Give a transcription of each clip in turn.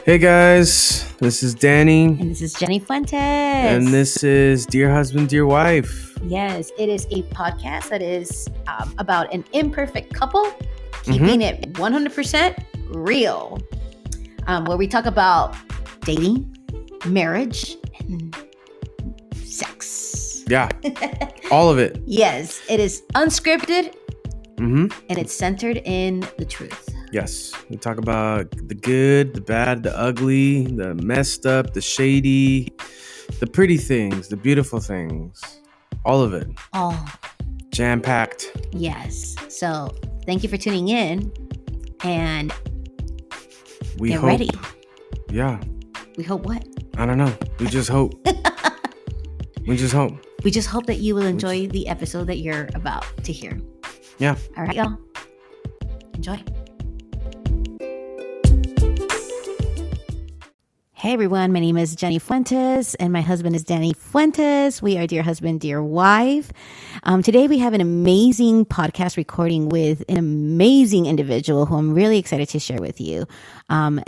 Hey guys, this is Danny. And this is Jenny Fuentes. And this is Dear Husband, Dear Wife. Yes, it is a podcast that is about an imperfect couple keeping it 100% real. Where we talk about dating, marriage, and sex. Yeah, all of it. Yes, it is unscripted And it's centered in the truth. Yes, we talk about the good, the bad, the ugly, the messed up, the shady, the pretty things, the beautiful things. All of it. All. Jam-packed. Yes. So thank you for tuning in. And We get hope. ready. Yeah. We hope what? I don't know. We just hope. We just hope. We just hope that you will enjoy the episode that you're about to hear. Yeah. All right, y'all. Enjoy. Hey everyone, my name is Jenny Fuentes and my husband is Danny Fuentes. We are Dear Husband, Dear Wife. Today we have an amazing podcast recording with an amazing individual who I'm really excited to share with you.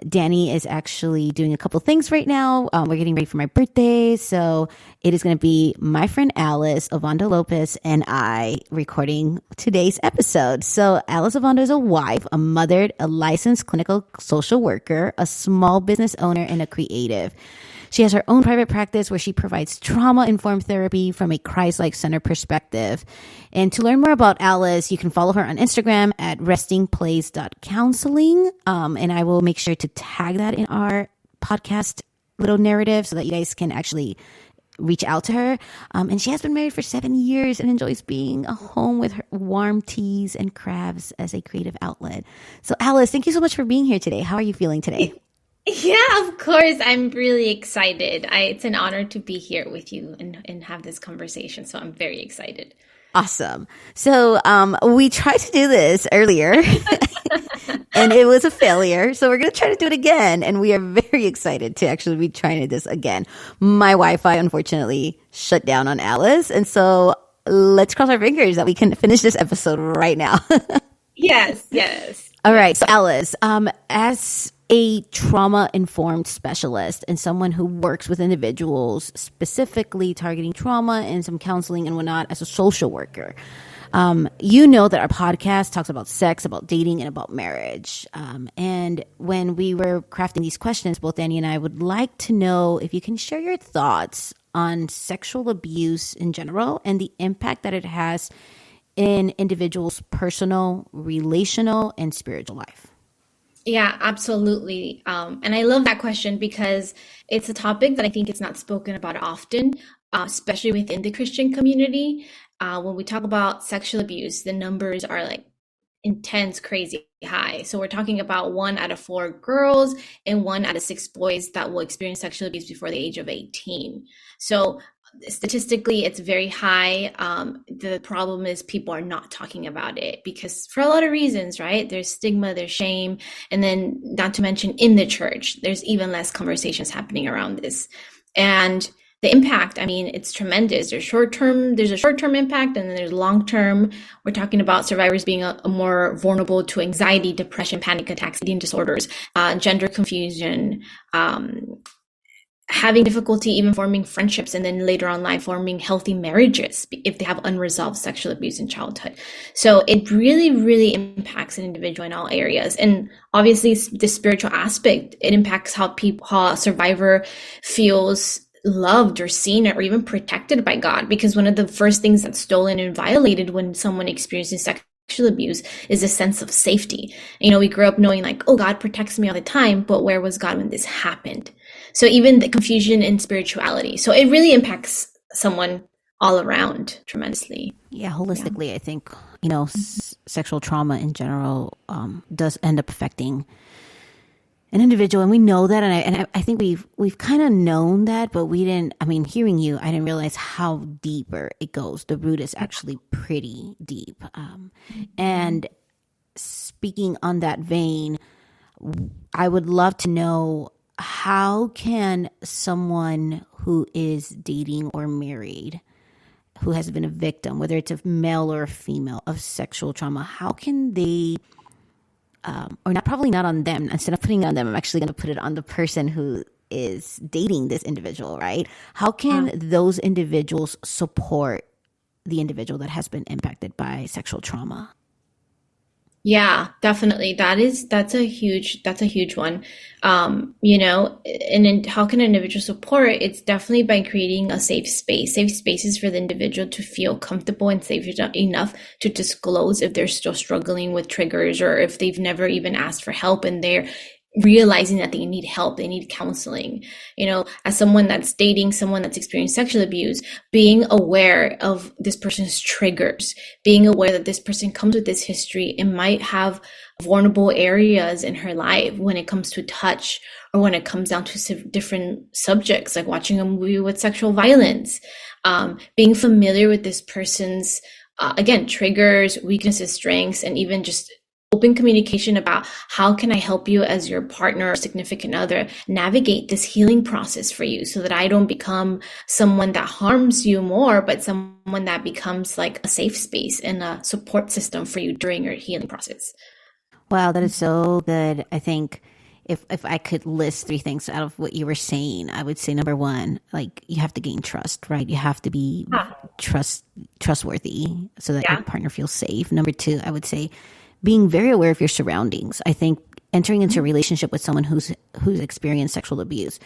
Danny is actually doing a couple things right now. We're getting ready for my birthday. So it is going to be my friend Alice Ovando-Lopez and I recording today's episode. So Alice Ovando is a wife, a mother, a licensed clinical social worker, a small business owner, and a creative. She has her own private practice where she provides trauma-informed therapy from a Christ-like center perspective. And to learn more about Alice, you can follow her on Instagram at restingplace.counseling. And I will make sure to tag that in our podcast little narrative so that you guys can actually reach out to her. And she has been married for 7 years and enjoys being a home with her warm teas and crabs as a creative outlet. So Alice, thank you so much for being here today. How are you feeling today? Yeah, of course. I'm really excited. It's an honor to be here with you and have this conversation. So I'm very excited. Awesome. So we tried to do this earlier and it was a failure. So we're going to try to do it again. And we are very excited to actually be trying this again. My Wi-Fi, unfortunately, shut down on Alice. And so let's cross our fingers that we can finish this episode right now. Yes. All right. So Alice, as a trauma-informed specialist and someone who works with individuals specifically targeting trauma and some counseling and whatnot as a social worker. You know that our podcast talks about sex, about dating, and about marriage. And when we were crafting these questions, both Danny and I would like to know if you can share your thoughts on sexual abuse in general and the impact that it has in individuals' personal, relational, and spiritual life. Yeah, absolutely. And I love that question because it's a topic that I think it's not spoken about often, especially within the Christian community. When we talk about sexual abuse, the numbers are like intense, crazy high. So we're talking about 1 out of 4 girls and 1 out of 6 boys that will experience sexual abuse before the age of 18. So statistically, it's very high. The problem is people are not talking about it because for a lot of reasons, right? There's stigma, there's shame, and then not to mention in the church, there's even less conversations happening around this. And the impact, I mean, it's tremendous. There's a short-term impact, and then there's long-term. We're talking about survivors being a more vulnerable to anxiety, depression, panic attacks, eating disorders, gender confusion, having difficulty even forming friendships, and then later on in life forming healthy marriages if they have unresolved sexual abuse in childhood. So it really, really impacts an individual in all areas. And obviously the spiritual aspect, it impacts how a survivor feels loved or seen or even protected by God. Because one of the first things that's stolen and violated when someone experiences sexual abuse is a sense of safety. You know, we grew up knowing like, oh, God protects me all the time, but where was God when this happened? So even the confusion in spirituality. So it really impacts someone all around tremendously. Yeah, holistically, I think, you know, sexual trauma in general does end up affecting an individual, and we know that, and I think we've kind of known that, but we didn't. I mean, hearing you, I didn't realize how deeper it goes. The root is actually pretty deep. And speaking on that vein, I would love to know, how can someone who is dating or married, who has been a victim, whether it's a male or a female, of sexual trauma, how can they or not, probably not on them. Instead of putting it on them, I'm actually going to put it on the person who is dating this individual, right? How can those individuals support the individual that has been impacted by sexual trauma? Yeah, definitely. That's a huge one. And then how can an individual support? It's definitely by creating a safe spaces for the individual to feel comfortable and safe enough to disclose if they're still struggling with triggers, or if they've never even asked for help and they're realizing that they need help, they need counseling. As someone that's dating someone that's experienced sexual abuse, being aware of this person's triggers, being aware that this person comes with this history and might have vulnerable areas in her life when it comes to touch, or when it comes down to different subjects, like watching a movie with sexual violence. Being familiar with this person's, again, triggers, weaknesses, strengths, and even just open communication about how can I help you as your partner or significant other navigate this healing process for you, so that I don't become someone that harms you more, but someone that becomes like a safe space and a support system for you during your healing process. Wow, that is so good. I think if I could list three things out of what you were saying, I would say number one, like, you have to gain trust, right? You have to be trustworthy so that your partner feels safe. Number two, I would say being very aware of your surroundings. I think entering into a relationship with someone who's experienced sexual abuse,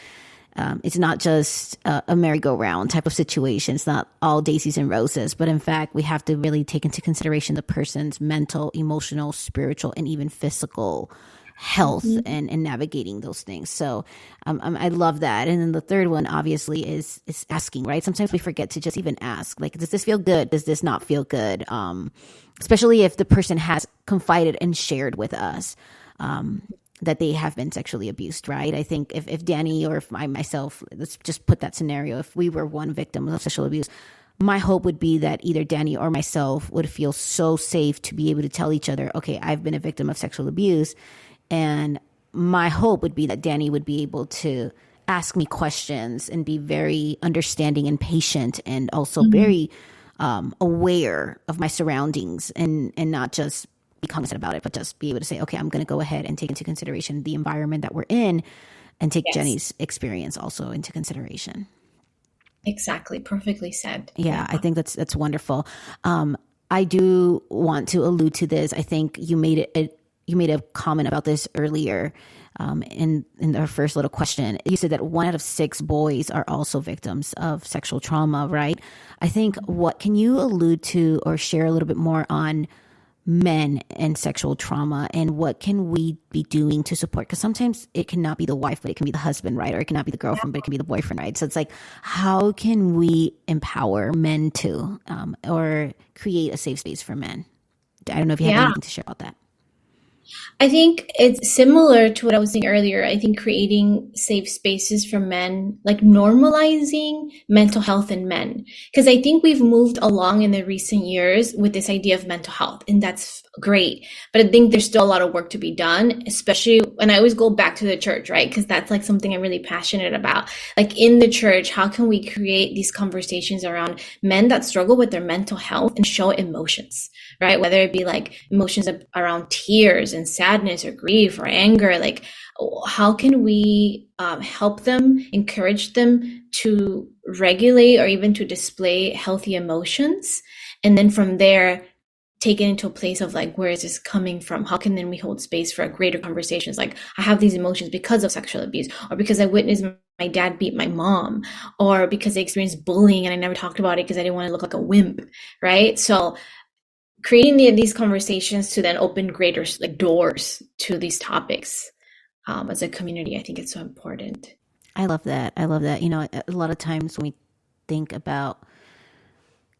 it's not just a merry-go-round type of situation. It's not all daisies and roses, but in fact, we have to really take into consideration the person's mental, emotional, spiritual, and even physical health and navigating those things. So I love that. And then the third one, obviously, is asking, right? Sometimes we forget to just even ask, like, does this feel good? Does this not feel good? Especially if the person has confided and shared with us that they have been sexually abused, right? I think if Danny or if myself, let's just put that scenario, if we were one victim of sexual abuse, my hope would be that either Danny or myself would feel so safe to be able to tell each other, okay, I've been a victim of sexual abuse. And my hope would be that Danny would be able to ask me questions and be very understanding and patient, and also very aware of my surroundings, and not just be cognizant about it, but just be able to say, okay, I'm going to go ahead and take into consideration the environment that we're in, and take Jenny's experience also into consideration. Exactly. Perfectly said. Yeah, I think that's wonderful. I do want to allude to this. I think you made a comment about this earlier in our first little question. You said that 1 out of 6 boys are also victims of sexual trauma, right? I think, what can you allude to or share a little bit more on men and sexual trauma, and what can we be doing to support? Because sometimes it cannot be the wife, but it can be the husband, right? Or it cannot be the girlfriend, but it can be the boyfriend, right? So it's like, how can we empower men to, or create a safe space for men? I don't know if you have anything to share about that. I think it's similar to what I was saying earlier. I think creating safe spaces for men, like normalizing mental health in men. Because I think we've moved along in the recent years with this idea of mental health, and that's great. But I think there's still a lot of work to be done, especially, and I always go back to the church, right? Because that's like something I'm really passionate about. Like, in the church, how can we create these conversations around men that struggle with their mental health and show emotions, right? Whether it be like emotions around tears and sadness or grief or anger, like, how can we help them, encourage them to regulate or even to display healthy emotions? And then from there, take it into a place of like, where is this coming from? How can then we hold space for greater conversations? Like, I have these emotions because of sexual abuse, or because I witnessed my dad beat my mom, or because I experienced bullying and I never talked about it because I didn't want to look like a wimp, right? So creating these conversations to then open greater like doors to these topics as a community, I think it's so important. I love that. I love that. A lot of times when we think about,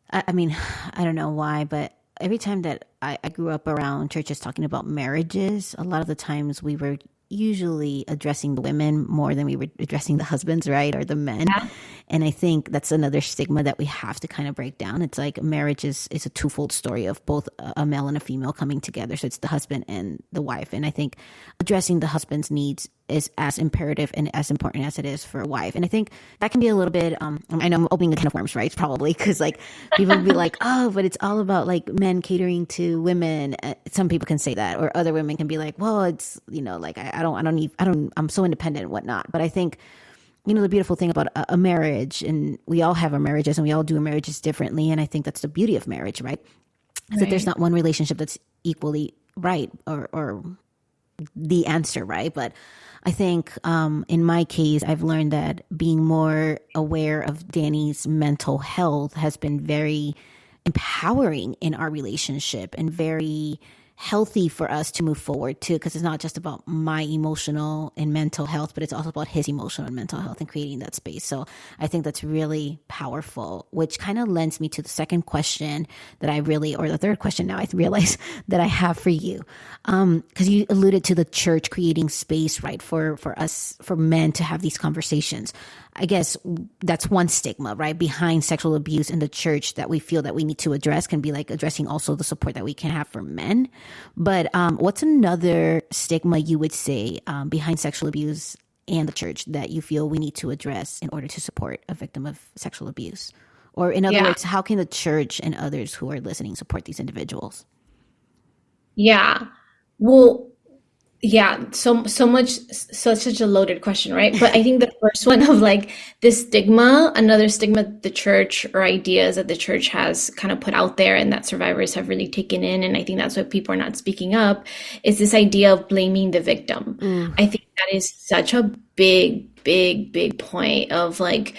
I mean, I don't know why, but every time that I grew up around churches talking about marriages, a lot of the times we were usually addressing the women more than we were addressing the husbands, right? Or the men. Yeah. And I think that's another stigma that we have to kind of break down. It's like marriage is a twofold story of both a male and a female coming together. So it's the husband and the wife. And I think addressing the husband's needs is as imperative and as important as it is for a wife. And I think that can be a little bit, I know I'm opening a can of worms, right? Probably because like people will be like, oh, but it's all about like men catering to women. Some people can say that, or other women can be like, well, it's, like I'm so independent and whatnot. But I think, the beautiful thing about a marriage, and we all have our marriages and we all do our marriages differently. And I think that's the beauty of marriage, right? Is that there's not one relationship that's equally right or the answer, right? But I think in my case, I've learned that being more aware of Danny's mental health has been very empowering in our relationship and very healthy for us to move forward too, because it's not just about my emotional and mental health, but it's also about his emotional and mental health and creating that space. So I think that's really powerful, which kind of lends me to the second question that or the third question now I realize that I have for you. Because you alluded to the church creating space, right, for us, for men to have these conversations. I guess that's one stigma, right, behind sexual abuse in the church that we feel that we need to address, can be like addressing also the support that we can have for men. But what's another stigma you would say behind sexual abuse and the church that you feel we need to address in order to support a victim of sexual abuse? Or in other words, how can the church and others who are listening support these individuals? Yeah. Well, yeah, such a loaded question, right? But I think the first one of like this stigma, another stigma the church or ideas that the church has kind of put out there and that survivors have really taken in, and I think that's why people are not speaking up, is this idea of blaming the victim. I think that is such a big point of like,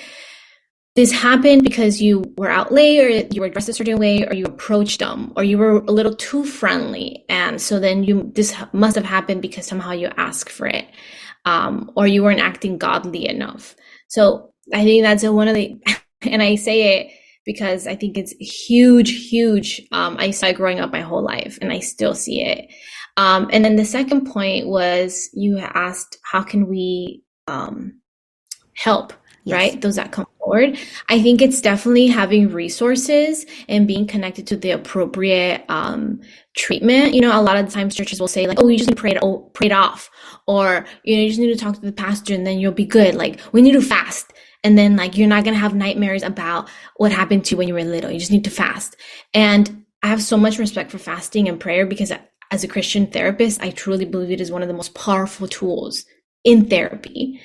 this happened because you were out late, or you were dressed a certain way, or you approached them, or you were a little too friendly. And so then this must have happened because somehow you asked for it, or you weren't acting godly enough. So I think that's one of the, and I say it because I think it's huge. I saw it growing up my whole life and I still see it. And then the second point was you asked, how can we help? Yes. Right? Those that come forward. I think it's definitely having resources and being connected to the appropriate treatment. A lot of the times churches will say like, oh, you just need to pray it off. Or, you just need to talk to the pastor and then you'll be good. Like, we need to fast. And then like, you're not going to have nightmares about what happened to you when you were little. You just need to fast. And I have so much respect for fasting and prayer because as a Christian therapist, I truly believe it is one of the most powerful tools in therapy.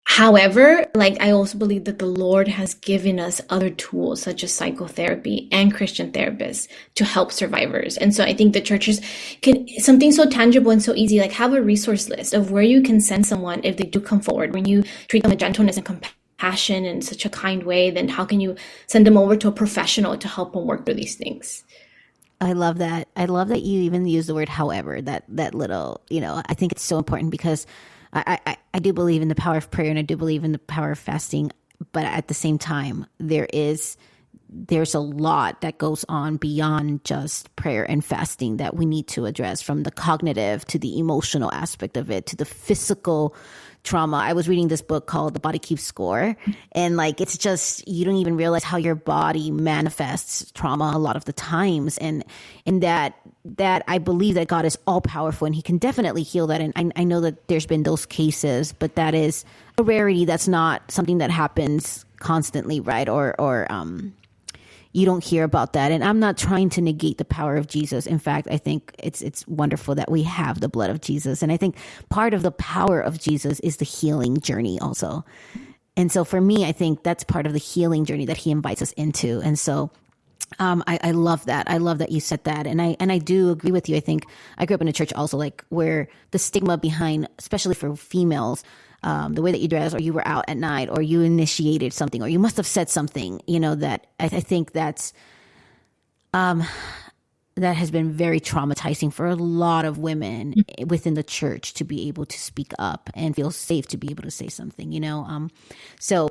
However, like I also believe that the Lord has given us other tools such as psychotherapy and Christian therapists to help survivors. And so I think the churches can, something so tangible and so easy, like have a resource list of where you can send someone if they do come forward. When you treat them with gentleness and compassion in such a kind way, then how can you send them over to a professional to help them work through these things? I love that. I love that you even use the word however, that little, I think it's so important because I do believe in the power of prayer and I do believe in the power of fasting, but at the same time, there's a lot that goes on beyond just prayer and fasting that we need to address, from the cognitive to the emotional aspect of it to the physical trauma. I was reading this book called The Body Keeps Score, and like it's just, you don't even realize how your body manifests trauma a lot of the times, and that I believe that God is all powerful and he can definitely heal that. And I know that there's been those cases, but that is a rarity. That's not something that happens constantly, right? Or you don't hear about that. And I'm not trying to negate the power of Jesus. In fact, I think it's wonderful that we have the blood of Jesus. And I think part of the power of Jesus is the healing journey also. And so for me, I think that's part of the healing journey that he invites us into. And so I love that. I love that you said that. And I do agree with you. I think I grew up in a church also, like where the stigma behind, especially for females, the way that you dress, or you were out at night, or you initiated something, or you must have said something, that I think that has been very traumatizing for a lot of women within the church to be able to speak up and feel safe to be able to say something, so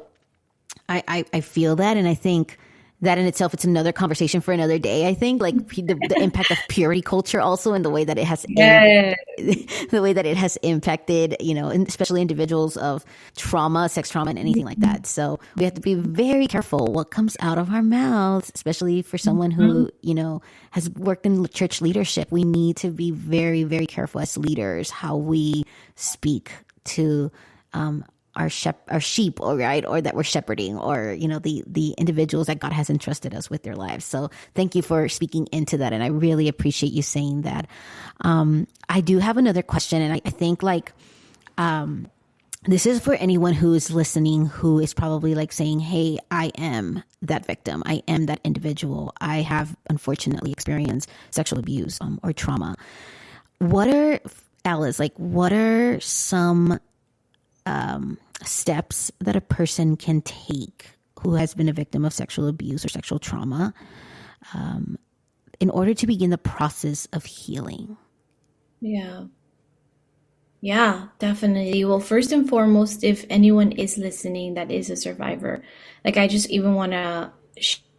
I feel that. And I think that in itself, it's another conversation for another day. I think like the impact of purity culture also, and the way that it has, the way that it has impacted, especially individuals of trauma, sex trauma, and anything like that. So we have to be very careful what comes out of our mouths, especially for someone who, has worked in church leadership. We need to be very, very careful as leaders, how we speak to our sheep, or right, or that we're shepherding, or the individuals that God has entrusted us with their lives. So thank you for speaking into that, and I really appreciate you saying that. I do have another question, and I think this is for anyone who is listening, who is probably like saying, "Hey, I am that victim. I am that individual. I have unfortunately experienced sexual abuse or trauma." What are some steps that a person can take who has been a victim of sexual abuse or sexual trauma in order to begin the process of healing? Yeah, definitely. Well, first and foremost, if anyone is listening that is a survivor, like I just even want to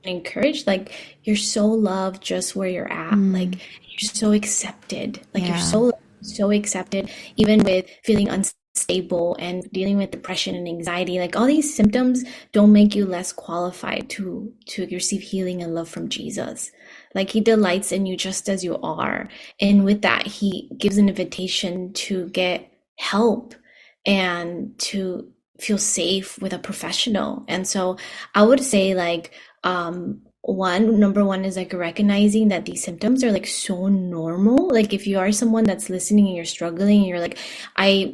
encourage, like you're so loved just where you're at. Like you're so accepted. Like you're so accepted, even with feeling unstable and dealing with depression and anxiety. Like all these symptoms don't make you less qualified to receive healing and love from Jesus. Like he delights in you just as you are. And with that, he gives an invitation to get help and to feel safe with a professional. And so I would say number one is like recognizing that these symptoms are like so normal. Like if you are someone that's listening and you're struggling and you're like, I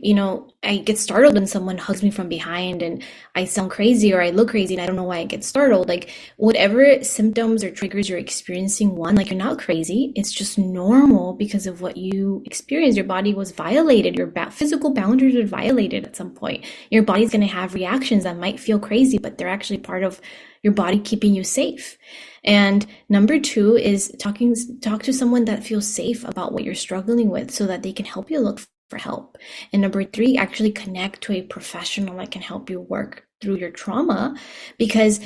get startled when someone hugs me from behind and I sound crazy or I look crazy and I don't know why I get startled. Like whatever symptoms or triggers you're experiencing, like you're not crazy. It's just normal because of what you experienced. Your body was violated. Your physical boundaries were violated at some point. Your body's going to have reactions that might feel crazy, but they're actually part of your body keeping you safe. And number two is talk to someone that feels safe about what you're struggling with so that they can help you look for help. And number three, actually connect to a professional that can help you work through your trauma, because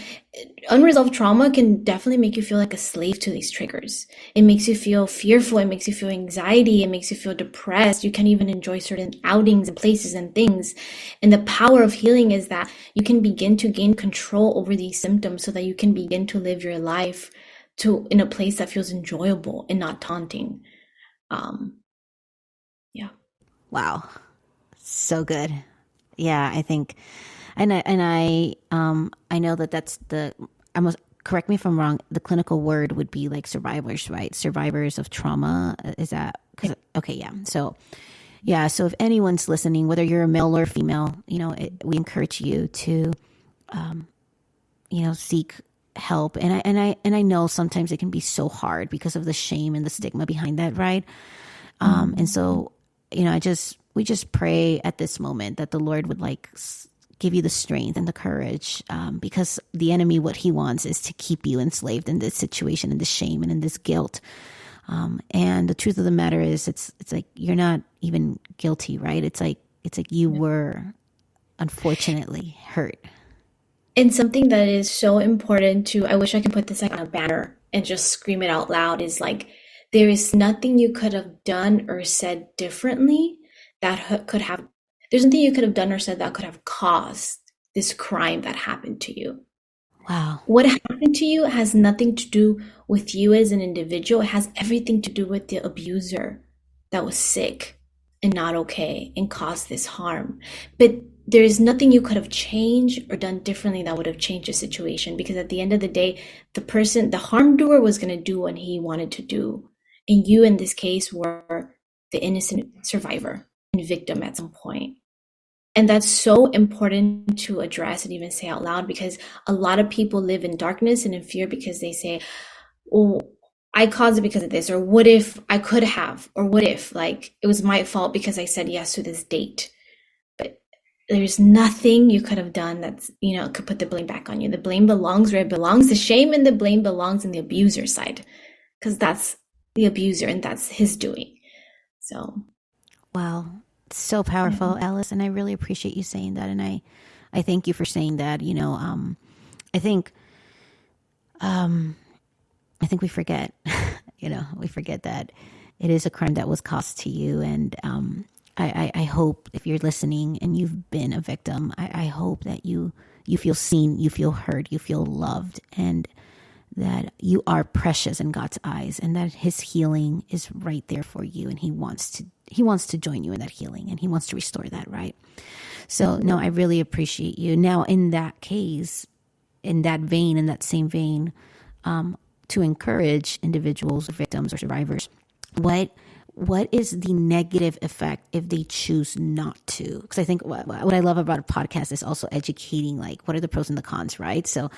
unresolved trauma can definitely make you feel like a slave to these triggers. It makes you feel fearful. It makes you feel anxiety. It makes you feel depressed. You can't even enjoy certain outings and places and things. And the power of healing is that you can begin to gain control over these symptoms so that you can begin to live your life in a place that feels enjoyable and not taunting. Wow. So good. Yeah, I think, and I know that's correct me if I'm wrong, the clinical word would be like survivors, right? Survivors of trauma. Is that, okay. Yeah. So if anyone's listening, whether you're a male or female, we encourage you to, seek help. And I know sometimes it can be so hard because of the shame and the stigma behind that. Right. And so, we just pray at this moment that the Lord would give you the strength and the courage, because the enemy, what he wants is to keep you enslaved in this situation, in this shame and in this guilt. And the truth of the matter is it's like, you're not even guilty, right? It's like you were unfortunately hurt. And something that is so important I wish I could put this on a banner and just scream it out loud, is like, there is nothing you could have done or said differently there's nothing you could have done or said that could have caused this crime that happened to you. Wow. What happened to you has nothing to do with you as an individual. It has everything to do with the abuser that was sick and not okay and caused this harm. But there is nothing you could have changed or done differently that would have changed the situation, because at the end of the day, the harm doer was going to do what he wanted to do. And you, in this case, were the innocent survivor and victim at some point. And that's so important to address and even say out loud, because a lot of people live in darkness and in fear because they say, oh, I caused it because of this, or what if I could have, or what if it was my fault because I said yes to this date. But there's nothing you could have done that's, could put the blame back on you. The blame belongs where it belongs. The shame and the blame belongs in the abuser's side, because that's the abuser and that's his doing. So. Wow. So powerful, Alice. And I really appreciate you saying that. And I thank you for saying that. I think we forget, we forget that it is a crime that was caused to you. And I hope, if you're listening and you've been a victim, I hope that you feel seen, you feel heard, you feel loved, and that you are precious in God's eyes, and that his healing is right there for you. And he wants to join you in that healing, and he wants to restore that, right? So no, I really appreciate you. Now, in that case, in that same vein, to encourage individuals, victims, or survivors, what is the negative effect if they choose not to? Because I think what I love about a podcast is also educating, like, what are the pros and the cons, right? So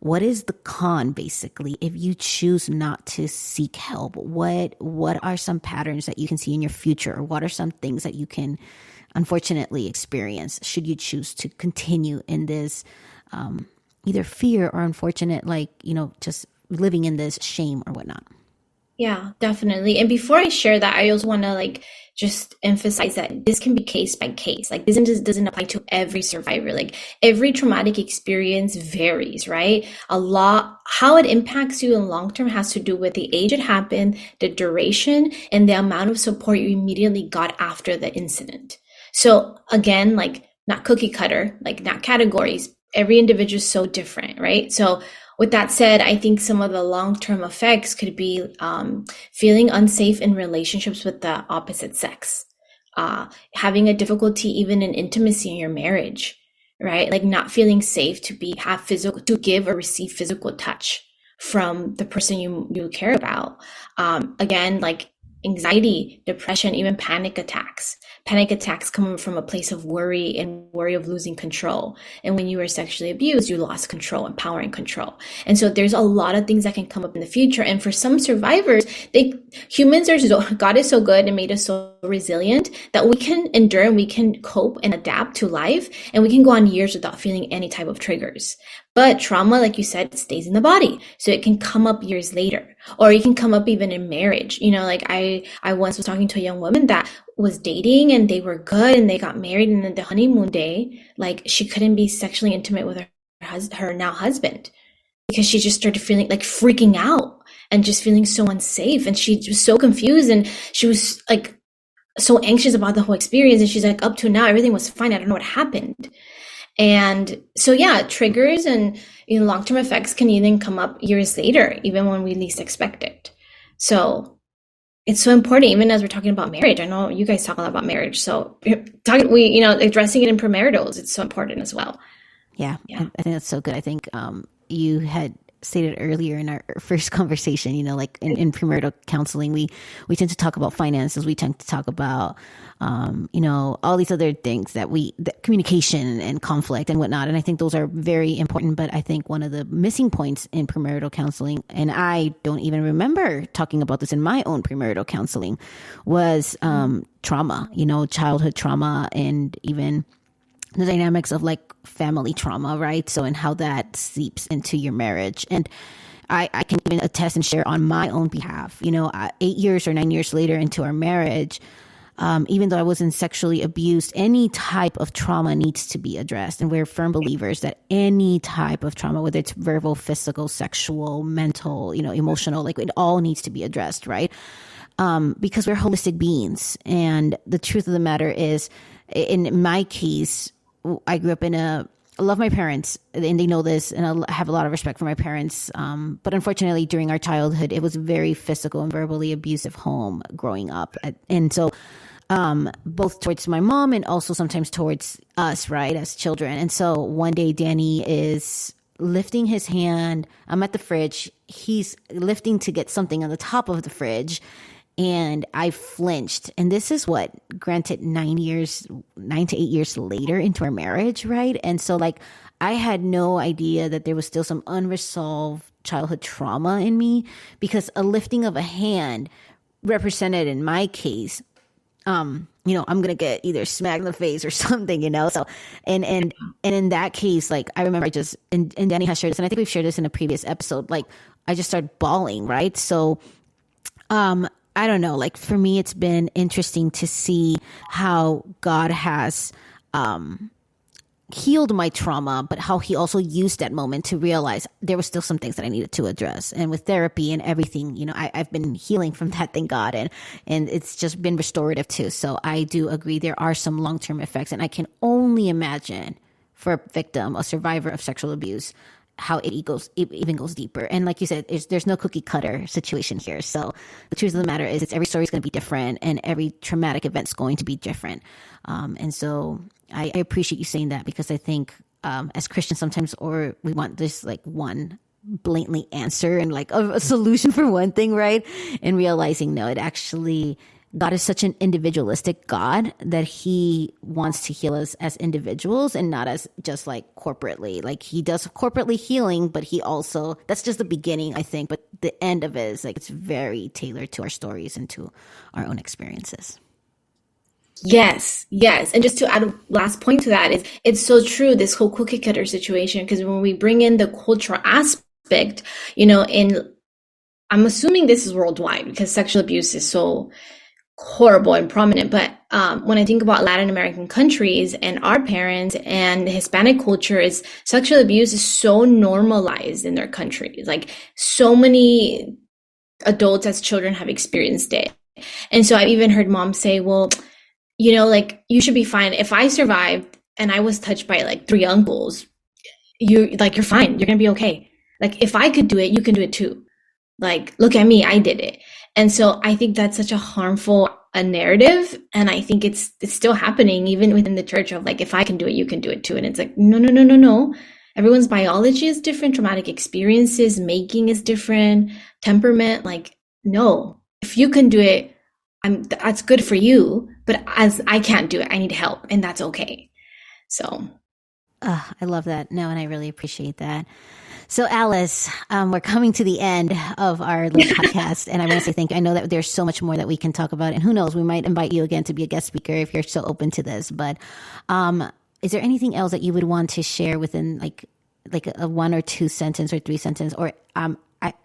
what is the con, basically, if you choose not to seek help? What are some patterns that you can see in your future? Or what are some things that you can unfortunately experience should you choose to continue in this either fear or unfortunate, like, just living in this shame or whatnot? Yeah, definitely. And before I share that, I also want to just emphasize that this can be case by case. Like, this doesn't apply to every survivor. Like, every traumatic experience varies, right? A lot, how it impacts you in long term has to do with the age it happened, the duration, and the amount of support you immediately got after the incident. So again, not cookie cutter, not categories. Every individual is so different, right? So with that said, I think some of the long-term effects could be feeling unsafe in relationships with the opposite sex, having a difficulty even in intimacy in your marriage, right? Like, not feeling safe to give or receive physical touch from the person you care about. Again, like anxiety, depression, even panic attacks. Panic attacks come from a place of worry and worry of losing control. And when you were sexually abused, you lost control and power and control. And so there's a lot of things that can come up in the future. And for some survivors, God is so good and made us so resilient that we can endure and we can cope and adapt to life. And we can go on years without feeling any type of triggers. But trauma, like you said, stays in the body. So it can come up years later, or it can come up even in marriage. I once was talking to a young woman that was dating and they were good and they got married, and then the honeymoon day, she couldn't be sexually intimate with her now husband because she just started feeling freaking out and just feeling so unsafe. And she was so confused, and she was so anxious about the whole experience. And she's like, up to now, everything was fine. I don't know what happened. And so, yeah, triggers and long-term effects can even come up years later, even when we least expect it. So it's so important, even as we're talking about marriage. I know you guys talk a lot about marriage. So addressing it in premaritals, it's so important as well. Yeah. I think that's so good. I think you had stated earlier in our first conversation, in premarital counseling, we tend to talk about finances. We tend to talk about, all these other things that communication and conflict and whatnot. And I think those are very important. But I think one of the missing points in premarital counseling, and I don't even remember talking about this in my own premarital counseling, was trauma, childhood trauma, and even the dynamics of family trauma, right? So, and how that seeps into your marriage. And I can even attest and share on my own behalf, 8 years or 9 years later into our marriage, even though I wasn't sexually abused, any type of trauma needs to be addressed. And we're firm believers that any type of trauma, whether it's verbal, physical, sexual, mental, emotional, it all needs to be addressed, right? Because we're holistic beings. And the truth of the matter is, in my case, I grew up I love my parents, and they know this, and I have a lot of respect for my parents. But unfortunately, during our childhood, it was a very physical and verbally abusive home growing up. And so both towards my mom and also sometimes towards us, right, as children. And so one day, Danny is lifting his hand. I'm at the fridge. He's lifting to get something on the top of the fridge. And I flinched. And this is granted 9 to 8 years later into our marriage, right? And so I had no idea that there was still some unresolved childhood trauma in me, because a lifting of a hand represented, in my case, I'm going to get either smacked in the face or something, So, and in that case, I remember and Danny has shared this, and I think we've shared this in a previous episode, I just started bawling, right? So, I don't know, for me, it's been interesting to see how God has healed my trauma, but how he also used that moment to realize there were still some things that I needed to address. And with therapy and everything, I've been healing from that, thank God. And it's just been restorative too. So I do agree there are some long-term effects. And I can only imagine for a victim, a survivor of sexual abuse, how it even goes deeper. And like you said, there's no cookie cutter situation here. So the truth of the matter is, every story is going to be different, and every traumatic event is going to be different. And so I appreciate you saying that, because I think as Christians sometimes, or we want this like one blatantly answer and like a solution for one thing, right? And realizing, no, it actually, God is such an individualistic God that he wants to heal us as individuals and not as just like corporately. Like he does corporately healing, but he also, that's just the beginning, I think. But the end of it is like, it's very tailored to our stories and to our own experiences. Yes, yes. And just to add a last point to that, is it's so true, this whole cookie cutter situation, because when we bring in the cultural aspect, I'm assuming this is worldwide because sexual abuse is so horrible and prominent. But when I think about Latin American countries and our parents and the Hispanic culture, is sexual abuse is so normalized in their countries. Like so many adults as children have experienced it. And so I've even heard moms say, well, like you should be fine. If I survived and I was touched by like 3 uncles, you're fine. You're going to be okay. Like if I could do it, you can do it too. Like, look at me, I did it. And so I think that's such a harmful narrative. And I think it's still happening even within the church of like, if I can do it, you can do it too. And it's like, no. Everyone's biology is different. Traumatic experiences, making is different. Temperament, like, no, if you can do it, that's good for you. But as I can't do it, I need help, and that's okay. So. I love that. No, and I really appreciate that. So Alice, we're coming to the end of our little podcast, and I want to say thank you. I know that there's so much more that we can talk about, and who knows, we might invite you again to be a guest speaker if you're so open to this. But is there anything else that you would want to share within like a 1 or 2 sentence or 3 sentence? Or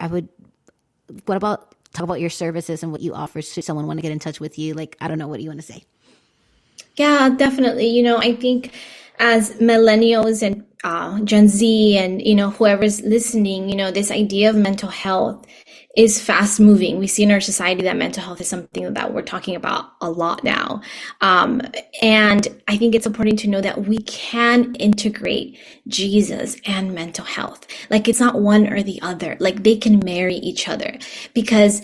what about talk about your services and what you offer? Should someone want to get in touch with you? Like, I don't know, what do you want to say? Yeah, definitely. I think as millennials and Gen Z and, whoever's listening, this idea of mental health is fast moving. We see in our society that mental health is something that we're talking about a lot now. And I think it's important to know that we can integrate Jesus and mental health. Like it's not one or the other, like they can marry each other, because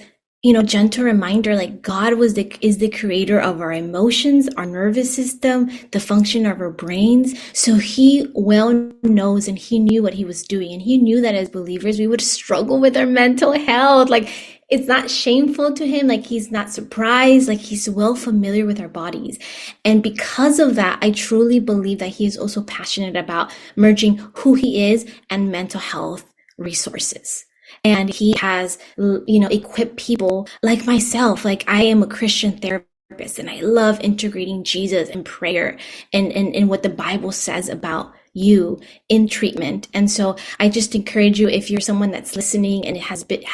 gentle reminder, like God is the creator of our emotions, our nervous system, the function of our brains. So he well knows, and he knew what he was doing. And he knew that as believers, we would struggle with our mental health. Like it's not shameful to him. Like he's not surprised. Like he's well familiar with our bodies. And because of that, I truly believe that he is also passionate about merging who he is and mental health resources. And he has, equipped people like myself. Like I am a Christian therapist, and I love integrating Jesus and prayer and what the Bible says about you in treatment. And so I just encourage you, if you're someone that's listening and has been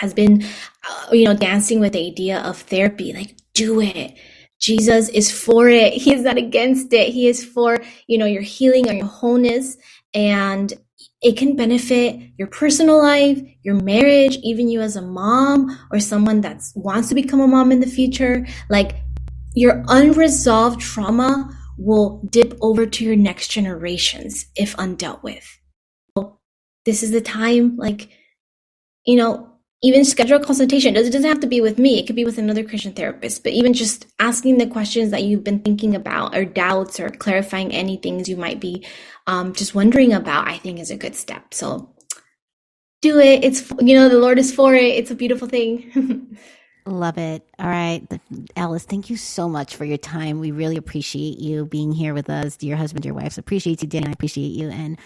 dancing with the idea of therapy, like do it. Jesus is for it. He is not against it. He is for, your healing or your wholeness. And it can benefit your personal life, your marriage, even you as a mom or someone that wants to become a mom in the future. Like your unresolved trauma will dip over to your next generations if undealt with. So this is the time, even schedule a consultation. It doesn't have to be with me. It could be with another Christian therapist, but even just asking the questions that you've been thinking about, or doubts, or clarifying any things you might be just wondering about, I think is a good step. So do it. It's, the Lord is for it. It's a beautiful thing. Love it. All right. Alice, thank you so much for your time. We really appreciate you being here with us. Your husband, your wife appreciates you. Dan, I appreciate you. And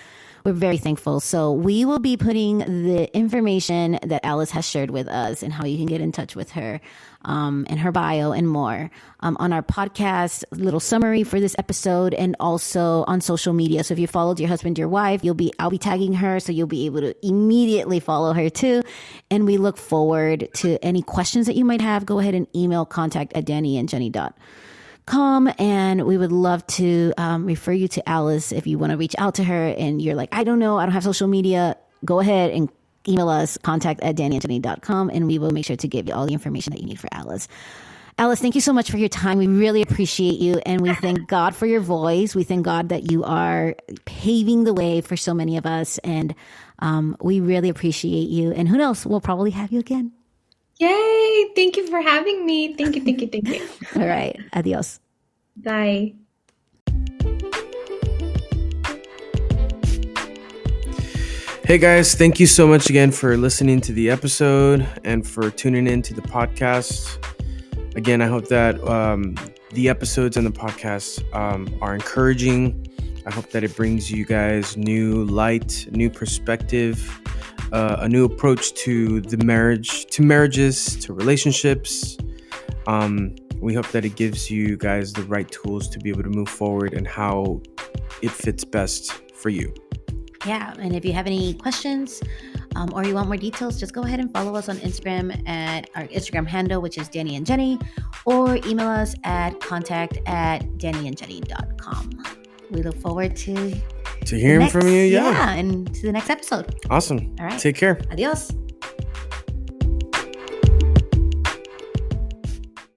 we're very thankful. So we will be putting the information that Alice has shared with us and how you can get in touch with her and her bio and more on our podcast, little summary for this episode, and also on social media. So if you followed your husband, your wife, I'll be tagging her, so you'll be able to immediately follow her too. And we look forward to any questions that you might have. Go ahead and email contact@dannyandjenny.com, and we would love to refer you to Alice if you want to reach out to her and you're like, I don't know, I don't have social media. Go ahead and email us, contact@dannyandjenny.com, and we will make sure to give you all the information that you need for Alice. Alice, thank you so much for your time. We really appreciate you. And we thank God for your voice. We thank God that you are paving the way for so many of us. And we really appreciate you. And who knows, we'll probably have you again. Yay! Thank you for having me. Thank you, thank you, thank you. All right. Adios. Bye. Hey guys, thank you so much again for listening to the episode and for tuning in to the podcast. Again, I hope that the episodes and the podcast are encouraging. I hope that it brings you guys new light, new perspective, a new approach to marriages, to relationships. We hope that it gives you guys the right tools to be able to move forward and how it fits best for you. Yeah, and if you have any questions or you want more details, just go ahead and follow us on Instagram at our Instagram handle, which is Danny and Jenny, or email us at contact@dannyandjenny.com. We look forward to hearing from you. Yeah, and to the next episode. Awesome. All right. Take care. Adios.